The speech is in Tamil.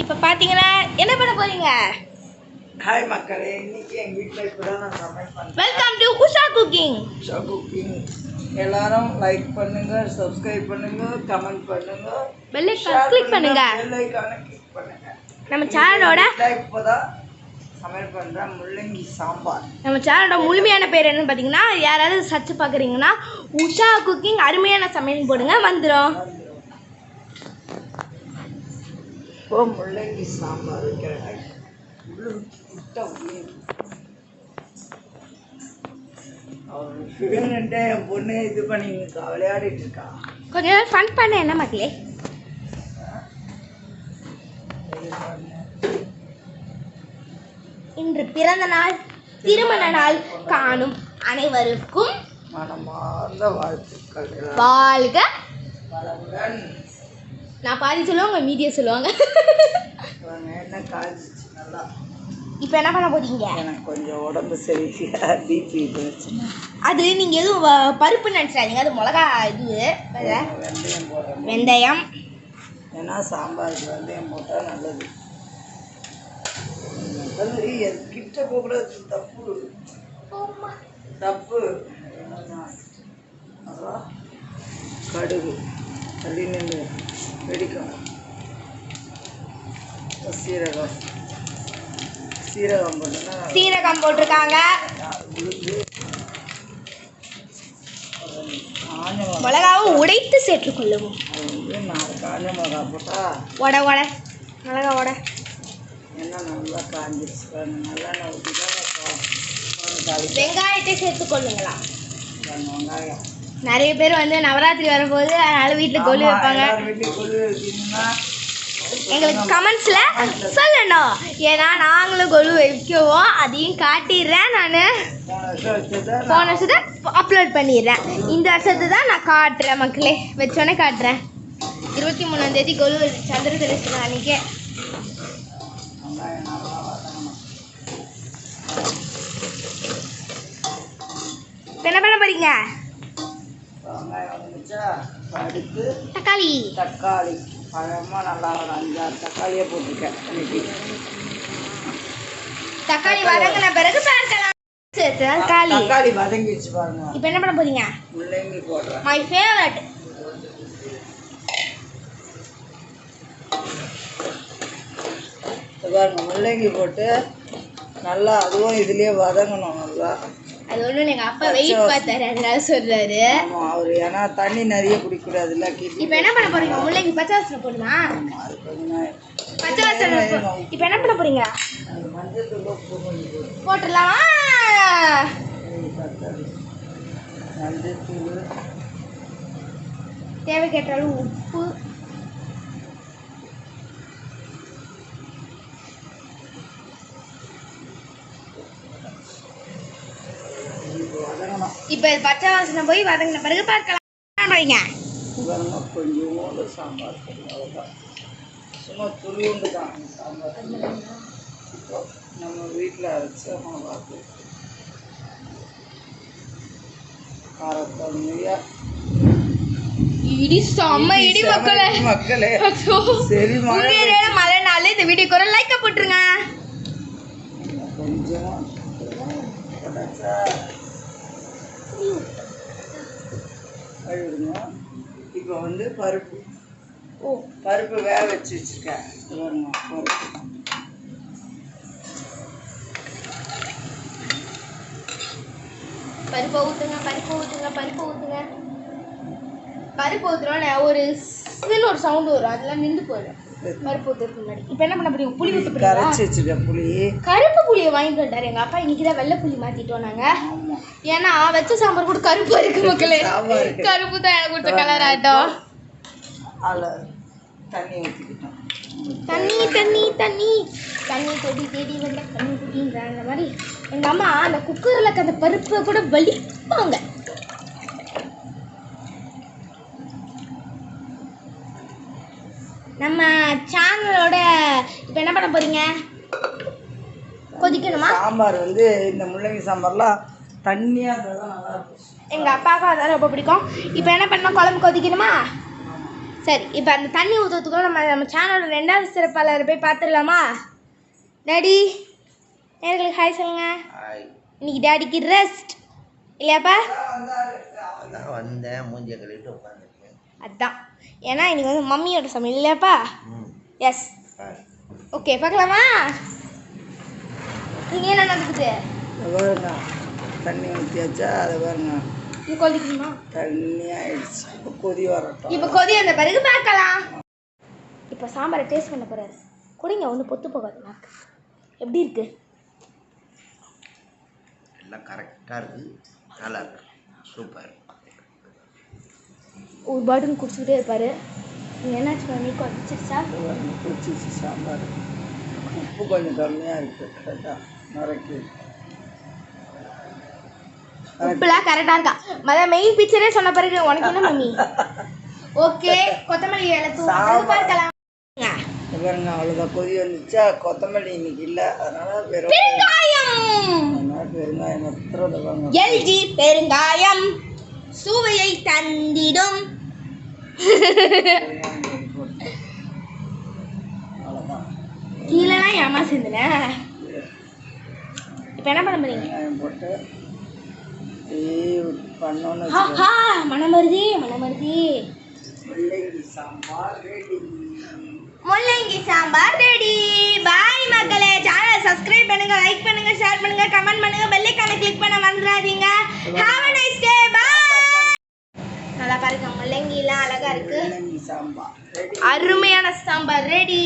இப்போ பார்த்தீங்கன்னா என்ன பண்ண போறீங்க? ஹாய் மக்களே, இன்னைக்கு எங்கள் வீட்டில் இப்போ தான் நான் சமையல் பண்ணுறேன். Welcome to Usha cooking. Usha cooking. எல்லாரும் லைக் பண்ணுங்க, சப்ஸ்கிரைப் பண்ணுங்க, கமெண்ட் பண்ணுங்க, பெல் ஐகான் கிளிக் பண்ணுங்க. பெல் ஐகானை கிளிக் பண்ணுங்க. நம்ம சேனலோட இப்போ தான் சமையல் பண்ணுறேன் முள்ளங்கி சாம்பார். நம்ம சேனலோட முழுமையான பேர் என்னன்னு பார்த்தீங்கன்னா, யாராவது சர்ச் பார்க்குறீங்கன்னா உஷா குக்கிங் அருமையான சமையல் போடுங்க வந்துடும். இப்போ முள்ளங்கி சாம்பார் வைக்கிறேன். என் பொண்ணு இது பண்ணி விளையாடிட்டு இருக்கா. கொஞ்ச நேரம் ஃபன் பண்ண என்ன மக்களே. இன்று பிறந்த நாள் திருமண நாள் காணும் அனைவருக்கும் மனமார்ந்த வாழ்த்துக்கள். வாழ்க வளமுடன். நான் பாதி சொல்லுவாங்க, மீதியை சொல்லுவாங்க. என்ன காய்ச்சிச்சு நல்லா. இப்போ என்ன பண்ண போறீங்க? எனக்கு கொஞ்சம் உடம்பு சரியில்லை, பிபி பிரச்சனை. அது நீங்கள் எதுவும் பருப்பு நினச்சிடாதீங்க, அது மிளகா இது வெந்தயம் போடுறேன். வெந்தயம் ஏன்னா சாம்பாருக்கு வெந்தயம் போட்டால் நல்லது. கிட்ட போகக்கூடாது, தப்பு தப்பு. அதான் கடுகு தள்ளி நின்று வெடிக்கணும். சீரகம் சீரகம் போட்டுன்னா சீரகம் போட்டிருக்காங்க. மிளகாவை உடைத்து சேர்த்துக்கொள்ளுவோம். நான் காஞ்ச மிளகா போட்டால் உட மிளகா உட எண்ணெய் நல்லா காஞ்சிருச்சு. நல்லா ஊற்றி தான் வெங்காயத்தை சேர்த்துக்கொள்ளுங்களா. வெங்காயம் நிறைய பேர் வந்து நவராத்திரி வரும்போது அதனால வீட்டில் கொலு வைப்பாங்க. வீட்டில் கொலு வச்சிங்கன்னா எங்களுக்கு கமெண்ட்ஸில் சொல்லணும், ஏன்னா நாங்களும் கொலு வைக்குவோம். அதையும் காட்டிடுறேன். நான் போன வருஷத்தை அப்லோட் பண்ணிடுறேன். இந்த வருஷத்தை தான் நான் காட்டுறேன் மக்களே. வச்சோன்னே காட்டுறேன். 23ஆம் தேதி கொலு சந்திர தரிசனம் அன்றைக்கே. என்ன பண்ண போறீங்க? அடுத்து தக்காளி பழமாக நல்லா ஒரு 5-6 தக்காளியே போட்டிருக்கேன். தக்காளி வதங்கின பிறகு தக்காளி வதங்கிடுச்சு பாருங்க. இப்போ என்ன பண்ண போறீங்க? முள்ளங்கி போடுறேன். My favourite. பாருங்க, முள்ளங்கி போட்டு நல்லா அதுவும் இதுலேயே வதங்கணும். நல்லா அது ஒன்றும் எங்கள் அப்பா வெயிட் பார்த்தாரு, அதனால சொல்றாரு. ஆமாம், அவர் ஏன்னா தண்ணி நிறைய குடிக்கூடாதுல்ல. இப்போ என்ன பண்ண போறீங்க? முள்ளங்கி பச்சை வாசனை போடுமா? பச்சை வாசனை. இப்போ என்ன பண்ண போறீங்க? மஞ்சள் தூள் போட்டுடலாமா? மஞ்சள் தூள் தேவைக்கேற்ற அளவு உப்பு, இப்போ பச்சை வாசனை போய் வதங்கின பிறகு பார்க்கலாம். கொஞ்சோண்டு சாம்பார் அவ்வளோதான். சும்மா துளியுண்டு தான் சாம்பார். நம்ம வீட்டில் அரைச்ச மிளகாத்தூள், காரத்தன்மையா இடி செம்ம இடி மக்களே. சரி, மழை நாள் இந்த வீடியோக்கு ஒரு லைக்கை போட்டுருங்க. கொஞ்சம் கழுவிடுங்க. இப்போ வந்து பருப்பு வேக வச்சு வச்சுருக்கேன். பருப்பை ஊற்றுங்க. பருப்பு ஊற்றுறோன்னு ஒரு சவுண்டு வரும், அதெல்லாம் நின்று போயிடும் பருப்பு ஊற்றுறதுக்கு முன்னாடி. இப்போ என்ன பண்ண போறீங்க? புளி ஊற்ற போறீங்க. கரைச்சி வச்சுருக்கேன் புளி. கருப்பு புளியை வாங்கிட்டு வந்துட்டாரு எங்கள் அப்பா. இன்னைக்கு தான் வெள்ளை புளி மாற்றிட்டோம் நாங்கள். ஏன்னா வச்ச சாம்பார் கூட கருப்பு இருக்கு மக்களே. கருப்பு தான் எனக்கு கொடுத்த கலர் ஆகிட்டோம். அதில் தண்ணி ஊற்றிக்கிட்டோம். தண்ணி தேடி வரல தண்ணி குட்டின்ற மாதிரி எங்கள் அம்மா அந்த குக்கரில் அந்த பருப்பை கூட வலிப்பாங்க. நம்ம சேனலோட இப்போ என்ன பண்ண போறீங்க? கொதிக்கணுமா? சாம்பார் வந்து இந்த முள்ளங்கி சாம்பார்லாம் தண்ணியாக இருந்தால் தான் நல்லா இருக்கும். எங்கள் அப்பாவுக்கும் அதான் ரொம்ப பிடிக்கும். இப்போ என்ன பண்ணணும்? குழம்பு கொதிக்கணுமா? சரி இப்போ அந்த தண்ணி ஊற்றுறதுக்குள்ள நம்ம சேனலோட 2வது சிறப்பாளரை போய் பார்த்துடலாமா? டாடி நேர்களுக்கு ஹாய் சொல்லுங்க. இன்னைக்கு டாடிக்கு ரெஸ்ட் இல்லையாப்பா? வந்தேன் மூஞ்சியை கழுவிட்டு உட்காந்துருக்கேன். அதான் ஏன்னா இன்னைக்கு வந்து மம்மியோட சமையல் இல்லையாப்பா? எஸ். ஓகே பார்க்கலாமா? நீங்கள் என்ன நடக்குது? பாருங்க தண்ணி ஊற்றியாச்சா? அதை பாருங்க இது கொதிக்கணுமா? தண்ணி ஆயிடுச்சு. இப்போ கொதி வரட்டும். இப்போ கொதி வந்த பிறகு பார்க்கலாம். இப்போ சாம்பாரை டேஸ்ட் பண்ண போகிறாரு. குடிங்க ஒன்று பொத்து போகாது நாக்கு. எப்படி இருக்கு? எல்லாம் கரெக்டாக இருக்குது, நல்லா இருக்கு, சூப்பர். ஒரு பாட்டில் குடிச்சுக்கிட்டே இருப்பார். நீங்கள் என்னாச்சு பண்ணி கொதிச்சிருச்சா? கொதிச்சிச்சு சாம்பார். உப்பு கொஞ்சம் கம்மியாக இருக்குது. கரெக்டாக நரைக்கு. உப்புலாம் கரெக்டாக இருக்கா? மொதல் மெயின் பிக்சரே சொன்ன பிறகு உனக்கு என்ன மம்மி? ஓகே கொத்தமல்லி இலை தூவி பார்க்கலாம். பாருங்க அவ்வளோதான் கொதி வந்துச்சா. கொத்தமல்லி இன்னைக்கு இல்லை, அதனால பெருங்காயம். பெருங்காயம் எத்துறத பாருங்க. எல்ஜி பெருங்காயம் சுவையை தந்திடும். அவ்வளோதான். கீழெல்லாம் ஏமா சேர்ந்துனேன். இப்போ என்ன பண்ண போறீங்க? வெங்காயம் போட்டு பண்ணோன்னு ஆஹா மனம் வருது மனம் வருது. முள்ளங்கி சாம்பார் ரெடி. முள்ளங்கி சாம்பார் ரெடி. பாய் மக்களே. சேனலை சப்ஸ்கிரைப் பண்ணுங்க, லைக் பண்ணுங்க, ஷேர் பண்ணுங்க, கமெண்ட் பண்ணுங்க, பெல் ஐகானை கிளிக் பண்ண மறந்துடாதீங்க. Have a nice day. பாய். நல்லா பாருங்க முள்ளங்கிலாம் அழகா இருக்கு. முள்ளங்கி சாம்பார் ரெடி. அருமையான சாம்பார் ரெடி.